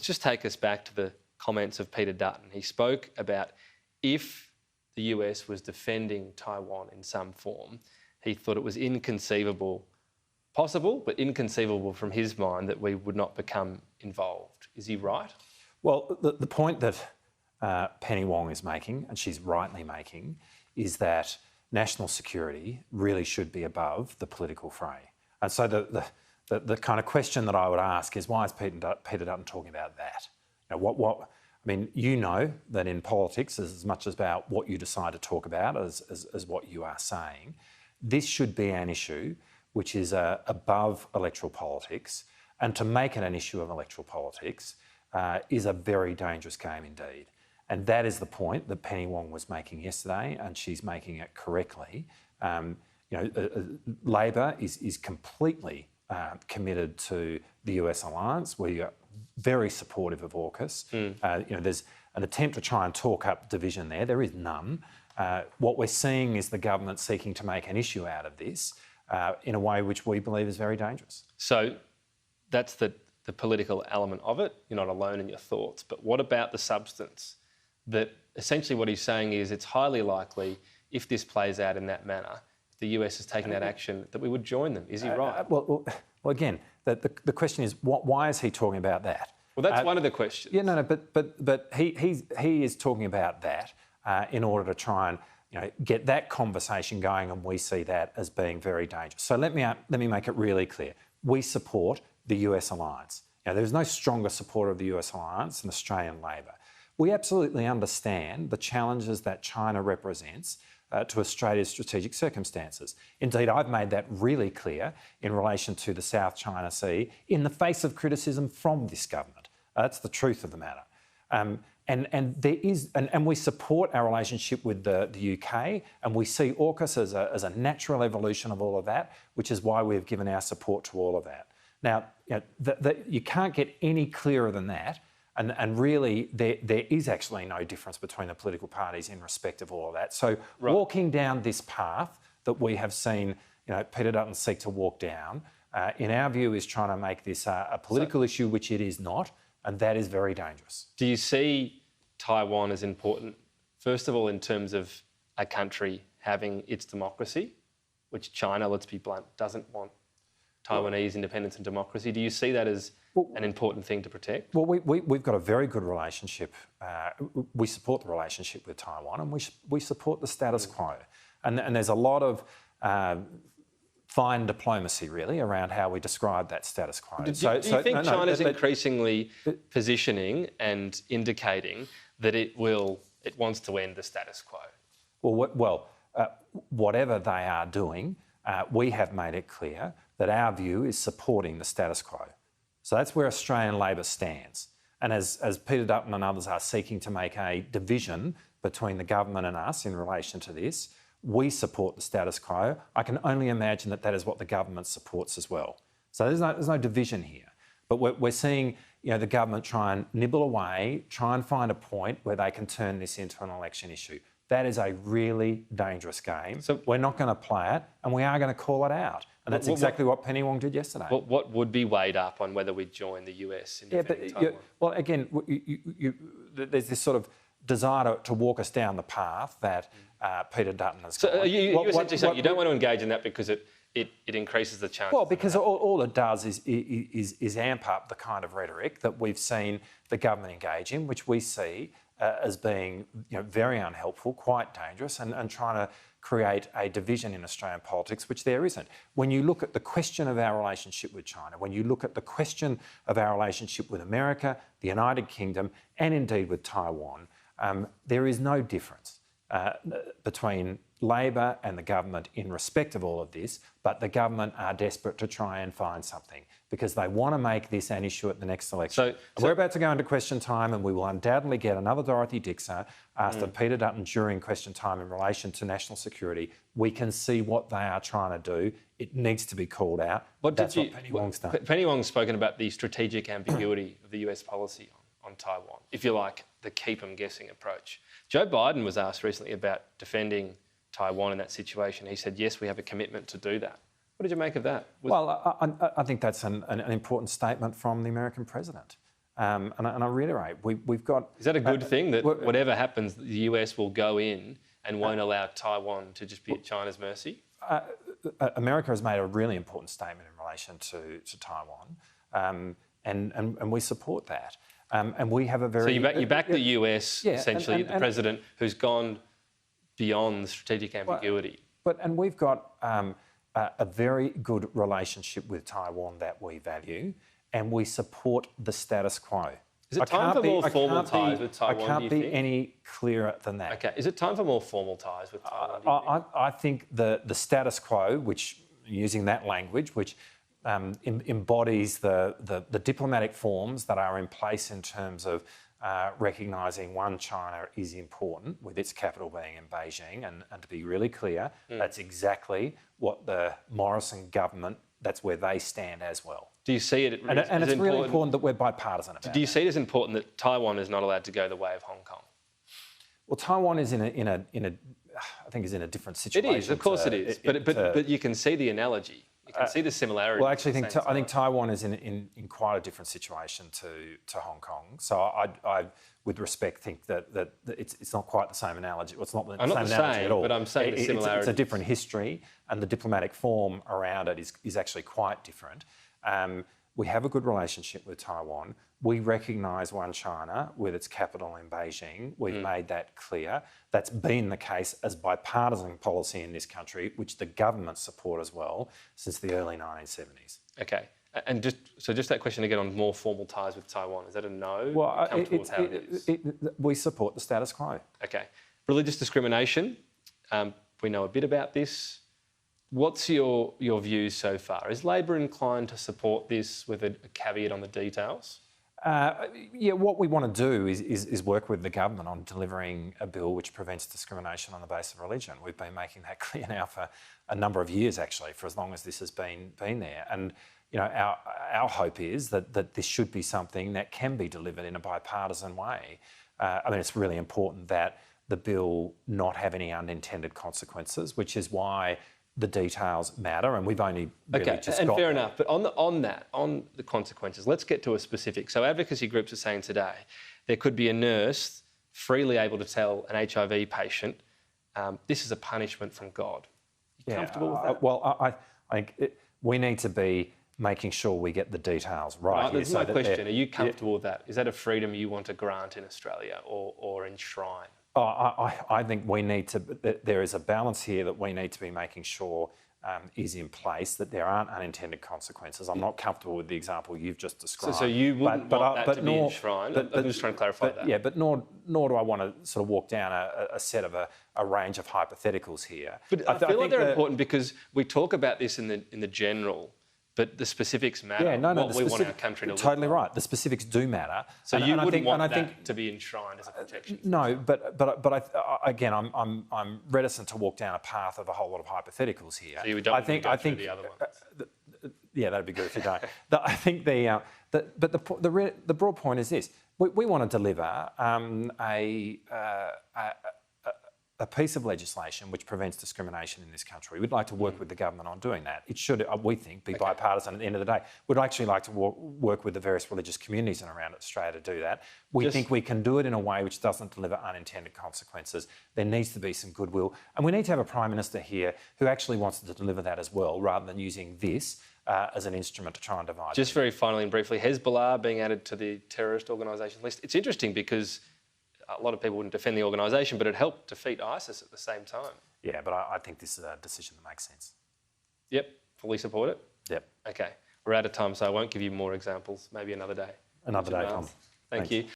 let's just take us back to the comments of Peter Dutton. He spoke about if the US was defending Taiwan in some form, he thought it was inconceivable, possible, but inconceivable from his mind that we would not become involved. Is he right? Well, the point that Penny Wong is making, and she's rightly making, is that national security really should be above the political fray. And so the kind of question that I would ask is, why is Peter Dutton talking about that? You know, you know that in politics is as much about what you decide to talk about as what you are saying. This should be an issue which is above electoral politics, and to make it an issue of electoral politics is a very dangerous game indeed. And that is the point that Penny Wong was making yesterday, and she's making it correctly. Labor is completely committed to the US alliance. We are very supportive of AUKUS. There's an attempt to try and talk up division there. There is none. What we're seeing is the government seeking to make an issue out of this in a way which we believe is very dangerous. So that's the political element of it. You're not alone in your thoughts. But what about the substance? That essentially what he's saying is it's highly likely, if this plays out in that manner, if the US has taken that action, that we would join them. Is he right? Well, again, the question is, why is he talking about that? Well, that's one of the questions. Yeah, no, but he is talking about that in order to try and get that conversation going, and we see that as being very dangerous. So let me make it really clear. We support the US alliance. There's no stronger supporter of the US alliance than Australian Labor. We absolutely understand the challenges that China represents to Australia's strategic circumstances. Indeed, I've made that really clear in relation to the South China Sea in the face of criticism from this government. That's the truth of the matter. And we support our relationship with the UK, and we see AUKUS as a natural evolution of all of that, which is why we've given our support to all of that. Now, you can't get any clearer than that. And really, there is actually no difference between the political parties in respect of all of that. So walking down this path that we have seen Peter Dutton seek to walk down, in our view, is trying to make this a political issue, which it is not, and that is very dangerous. Do you see Taiwan as important, first of all, in terms of a country having its democracy, which China, let's be blunt, doesn't want Taiwanese independence and democracy? Do you see that as an important thing to protect? Well, we've got a very good relationship. We support the relationship with Taiwan, and we support the status quo. And there's a lot of fine diplomacy, really, around how we describe that status quo. Do you think China's increasingly positioning and indicating that it wants to end the status quo? Well, whatever they are doing, we have made it clear that our view is supporting the status quo. So that's where Australian Labor stands. And as Peter Dutton and others are seeking to make a division between the government and us in relation to this, we support the status quo. I can only imagine that is what the government supports as well. So there's no division here. But we're seeing the government try and nibble away, try and find a point where they can turn this into an election issue. That is a really dangerous game. So we're not going to play it, and we are going to call it out. And that's exactly what Penny Wong did yesterday. What would be weighed up on whether we join the US in defending Taiwan? Well, again, there's this sort of desire to walk us down the path that Peter Dutton has gone. So you essentially saying you don't want to engage in that because it increases the chance? Well, because all it does is amp up the kind of rhetoric that we've seen the government engage in, which we see as being very unhelpful, quite dangerous, and trying to create a division in Australian politics, which there isn't. When you look at the question of our relationship with China, when you look at the question of our relationship with America, the United Kingdom, and indeed with Taiwan, there is no difference between Labor and the government in respect of all of this, but the government are desperate to try and find something because they want to make this an issue at the next election. So we're about to go into question time, and we will undoubtedly get another Dorothy Dixer asked of Peter Dutton during question time in relation to national security. We can see what they are trying to do. It needs to be called out. That's what Penny Wong's done. Penny Wong's spoken about the strategic ambiguity of the US policy on Taiwan, if you like, the keep 'em guessing approach. Joe Biden was asked recently about defending Taiwan in that situation. He said, yes, we have a commitment to do that. What did you make of that? Well, I think that's an important statement from the American president. And I reiterate, we've got... Is that a good thing, that whatever happens, the US will go in and won't allow Taiwan to just be at China's mercy? America has made a really important statement in relation to Taiwan, and we support that. And we have a very... So you back the US, essentially, the president who's gone beyond the strategic ambiguity. And we've got a very good relationship with Taiwan that we value, and we support the status quo. Is it time for more formal ties with Taiwan? I can't be any clearer than that. Okay. Is it time for more formal ties with Taiwan? I think the status quo, which, using that language, which embodies the diplomatic forms that are in place in terms of recognising one China is important, with its capital being in Beijing. And to be really clear, that's exactly what the Morrison government, that's where they stand as well. Do you see it and it's really important that we're bipartisan about it. Do you see it as important that Taiwan is not allowed to go the way of Hong Kong? Well, Taiwan is in a different situation. It is, of course it is. But you can see the analogy. You can see the similarity. Well, actually, I think Taiwan is in quite a different situation to Hong Kong. So I with respect, think that it's not quite the same analogy. Well, it's not the same analogy at all. But I'm saying the similarity. It's a different history, and the diplomatic form around it is actually quite different. We have a good relationship with Taiwan. We recognise one China with its capital in Beijing. We've made that clear. That's been the case as bipartisan policy in this country, which the governments support as well, since the early 1970s. Okay. And just that question again on more formal ties with Taiwan, is that a no? Well, we support the status quo. Okay. Religious discrimination, we know a bit about this. What's your views so far? Is Labor inclined to support this with a caveat on the details? What we want to do is work with the government on delivering a bill which prevents discrimination on the basis of religion. We've been making that clear now for a number of years, actually, for as long as this has been there. And our hope is that this should be something that can be delivered in a bipartisan way. It's really important that the bill not have any unintended consequences, which is why the details matter, and we've only really just got fair enough. But on the consequences, let's get to a specific. So advocacy groups are saying today there could be a nurse freely able to tell an HIV patient, this is a punishment from God. You comfortable with that? Well, I think we need to be making sure we get the details right. That's my question. Are you comfortable with that? Is that a freedom you want to grant in Australia or enshrine? I think we need to. There is a balance here that we need to be making sure is in place, that there aren't unintended consequences. I'm not comfortable with the example you've just described. So you wouldn't want that to be enshrined? I'm just trying to clarify that. Yeah, but nor do I want to sort of walk down a set of a range of hypotheticals here. But I feel like they're important because we talk about this in the general. But the specifics matter. Yeah, what we want our country to look totally like. Right. The specifics do matter. So you wouldn't want that to be enshrined as a protection. No, but again, I'm reticent to walk down a path of a whole lot of hypotheticals here. So you don't go through the other ones. Yeah, that'd be good if you don't. I think the broad point is this: we want to deliver a piece of legislation which prevents discrimination in this country. We'd like to work with the government on doing that. It should, we think, be bipartisan at the end of the day. We'd actually like to work with the various religious communities in around Australia to do that. We think we can do it in a way which doesn't deliver unintended consequences. There needs to be some goodwill. And we need to have a Prime Minister here who actually wants to deliver that as well, rather than using this as an instrument to try and divide. Just very finally and briefly, Hezbollah being added to the terrorist organisation list. It's interesting because a lot of people wouldn't defend the organisation, but it helped defeat ISIS at the same time. Yeah, but I think this is a decision that makes sense. Yep, fully support it? Yep. Okay, we're out of time, so I won't give you more examples. Maybe another day. Another day, Tom. Thank you.